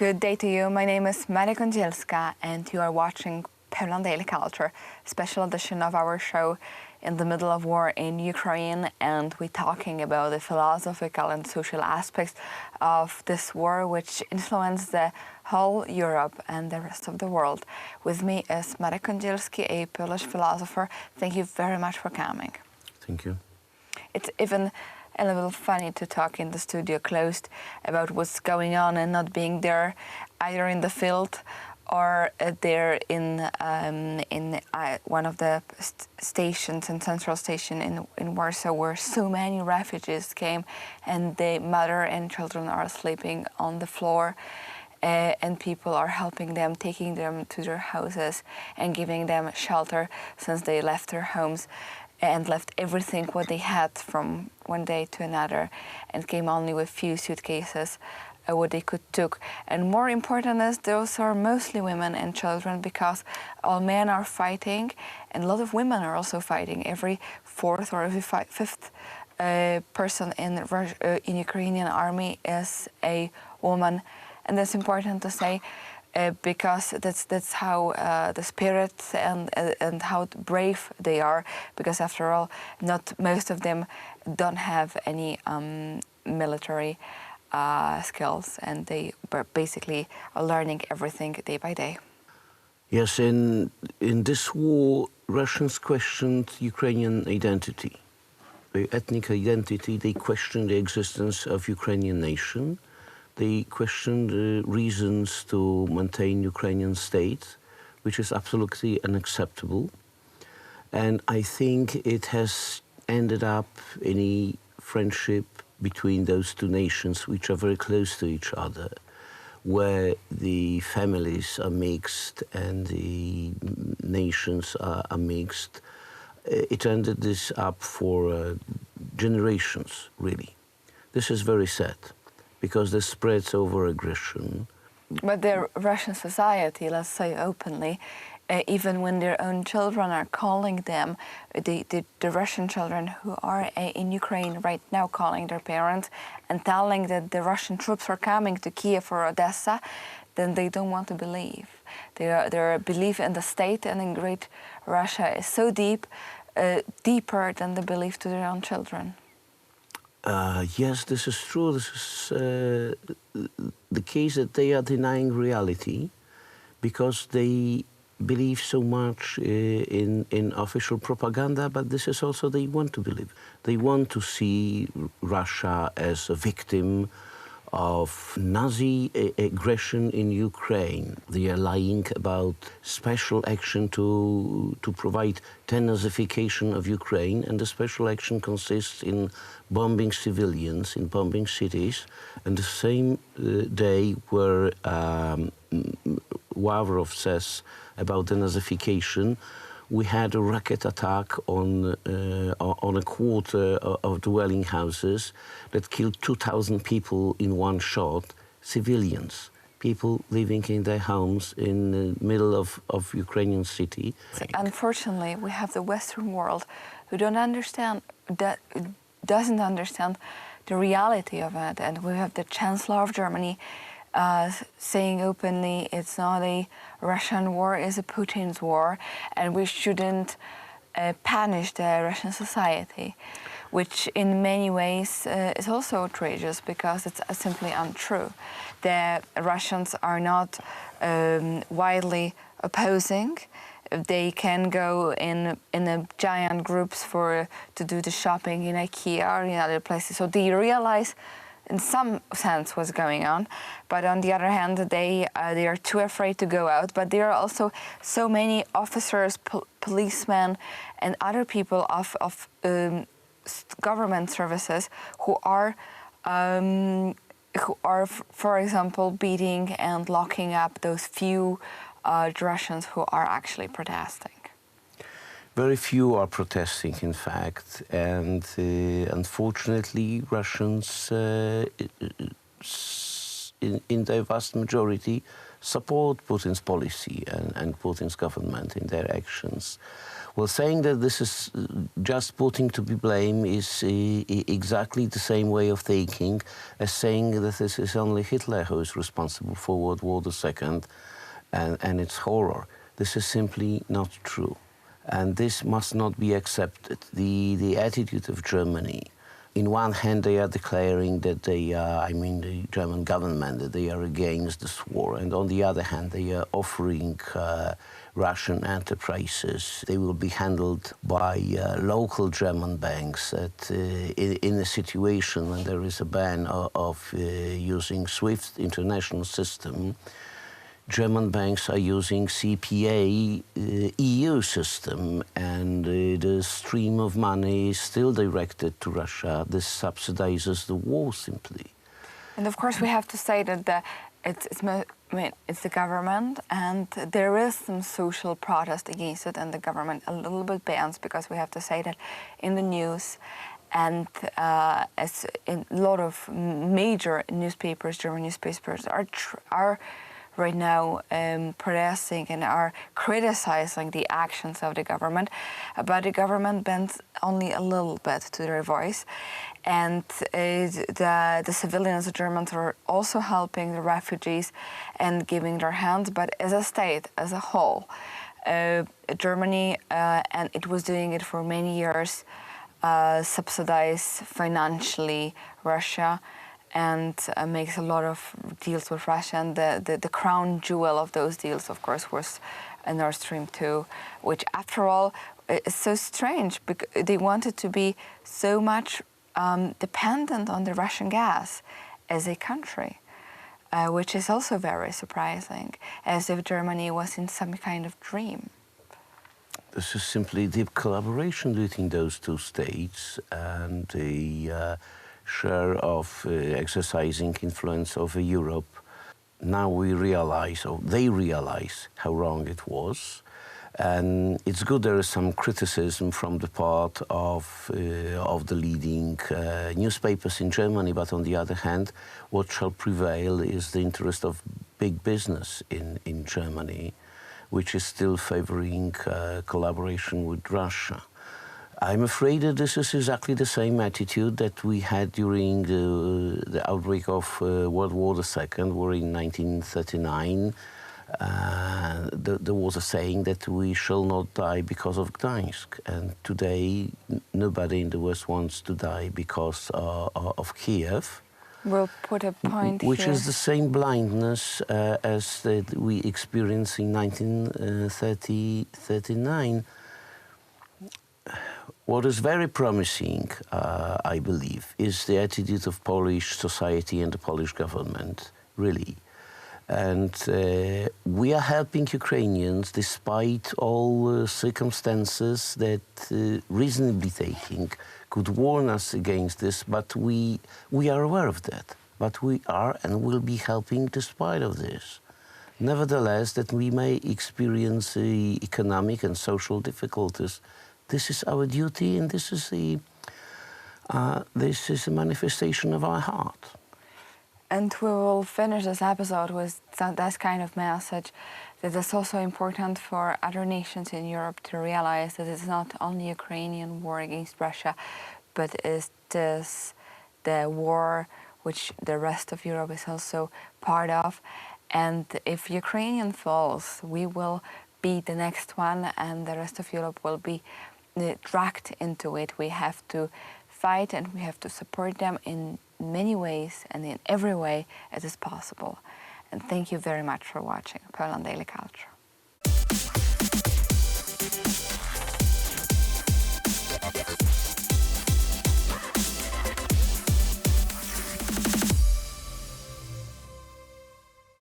Good day to you. My name is Maria Kądzielska and you are watching Poland Daily Culture, special edition of our show in the middle of war in Ukraine, and we're talking about the philosophical and social aspects of this war which influenced the whole Europe and the rest of the world. With me is Marek Kądzielski, a Polish philosopher. Thank you very much for coming. Thank you. It's even a little funny to talk in the studio closed about what's going on and not being there either in the field or there in one of the stations in central station in Warsaw, where so many refugees came and the mother and children are sleeping on the floor, and people are helping them, taking them to their houses and giving them shelter since they left their homes and left everything what they had from one day to another and came only with few suitcases what they could took. And more important is those are mostly women and children, because all men are fighting and a lot of women are also fighting. Every fourth or every fifth person in Ukrainian army is a woman, and that's important to say. Because that's how the spirit and how brave they are, because after all, not most of them don't have any military skills, and they basically are learning everything day by day. Yes, in this war, Russians questioned Ukrainian identity, their ethnic identity. They questioned the existence of Ukrainian nation. They questioned the reasons to maintain Ukrainian state, which is absolutely unacceptable. And I think it has ended up in a friendship between those two nations, which are very close to each other, where the families are mixed and the nations are mixed. It ended this up for generations, really. This is very sad, because this spreads over aggression. But the Russian society, let's say openly, even when their own children are calling them, the Russian children who are in Ukraine right now calling their parents and telling that the Russian troops are coming to Kiev or Odessa, then they don't want to believe. Their belief in the state and in Great Russia is so deep, deeper than the belief to their own children. Yes, this is true. This is the case that they are denying reality because they believe so much in official propaganda, but this is also they want to believe. They want to see Russia as a victim of Nazi aggression in Ukraine. They are lying about special action to provide denazification of Ukraine, and the special action consists in bombing civilians, in bombing cities. And the same day where Lavrov says about denazification, we had a rocket attack on a quarter of dwelling houses that killed 2,000 people in one shot, civilians, people living in their homes in the middle of Ukrainian city. Unfortunately, we have the Western world who doesn't understand the reality of it, and we have the Chancellor of Germany saying openly it's not a Russian war, it's a Putin's war, and we shouldn't punish the Russian society, which in many ways is also outrageous because it's simply untrue. The Russians are not widely opposing. They can go in a giant groups to do the shopping in IKEA or in other places, so they realize in some sense what's going on, but on the other hand, they are too afraid to go out. But there are also so many officers, policemen, and other people of government services who are, for example, beating and locking up those few Russians who are actually protesting. Very few are protesting, in fact, and unfortunately, Russians, in their vast majority, support Putin's policy and Putin's government in their actions. Well, saying that this is just Putin to be blamed is exactly the same way of thinking as saying that this is only Hitler who is responsible for World War II and its horror. This is simply not true. And this must not be accepted. The attitude of Germany, in one hand they are declaring that they are, I mean the German government, that they are against this war, and on the other hand they are offering Russian enterprises. They will be handled by local German banks that in a situation when there is a ban of using SWIFT international system, German banks are using CPA EU system, and the stream of money is still directed to Russia. This subsidizes the war simply. And of course we have to say that it's the government, and there is some social protest against it, and the government a little bit bans, because we have to say that in the news, and as in a lot of major newspapers, German newspapers are right now protesting and are criticizing the actions of the government, but the government bends only a little bit to their voice, and the civilians, the Germans, are also helping the refugees and giving their hand. But as a state, as a whole, Germany, and it was doing it for many years, subsidize financially Russia, and makes a lot of deals with Russia. And the crown jewel of those deals, of course, was Nord Stream 2, which, after all, is so strange, because they wanted to be so much dependent on the Russian gas as a country, which is also very surprising, as if Germany was in some kind of dream. This is simply deep collaboration between those two states, and the share of exercising influence over Europe. Now we realize, or they realize, how wrong it was. And it's good there is some criticism from the part of the leading newspapers in Germany, but on the other hand, what shall prevail is the interest of big business in Germany, which is still favoring collaboration with Russia. I'm afraid that this is exactly the same attitude that we had during the outbreak of World War II, where in 1939 there was a saying that we shall not die because of Gdańsk. And today, nobody in the West wants to die because of Kiev. We'll put a point which here. is the same blindness as that we experienced in 1939. What is very promising, I believe, is the attitude of Polish society and the Polish government, really. And we are helping Ukrainians despite all circumstances that, reasonably taking, could warn us against this, but we are aware of that. But we are and will be helping despite of this. Nevertheless, that we may experience economic and social difficulties, this is our duty, and this is a manifestation of our heart. And we will finish this episode with that kind of message, that it's also important for other nations in Europe to realize that it's not only Ukrainian war against Russia, but it is the war which the rest of Europe is also part of. And if Ukrainian falls, we will be the next one, and the rest of Europe will be dragged into it. We have to fight, and we have to support them in many ways and in every way as is possible. And thank you very much for watching Poland Daily Culture.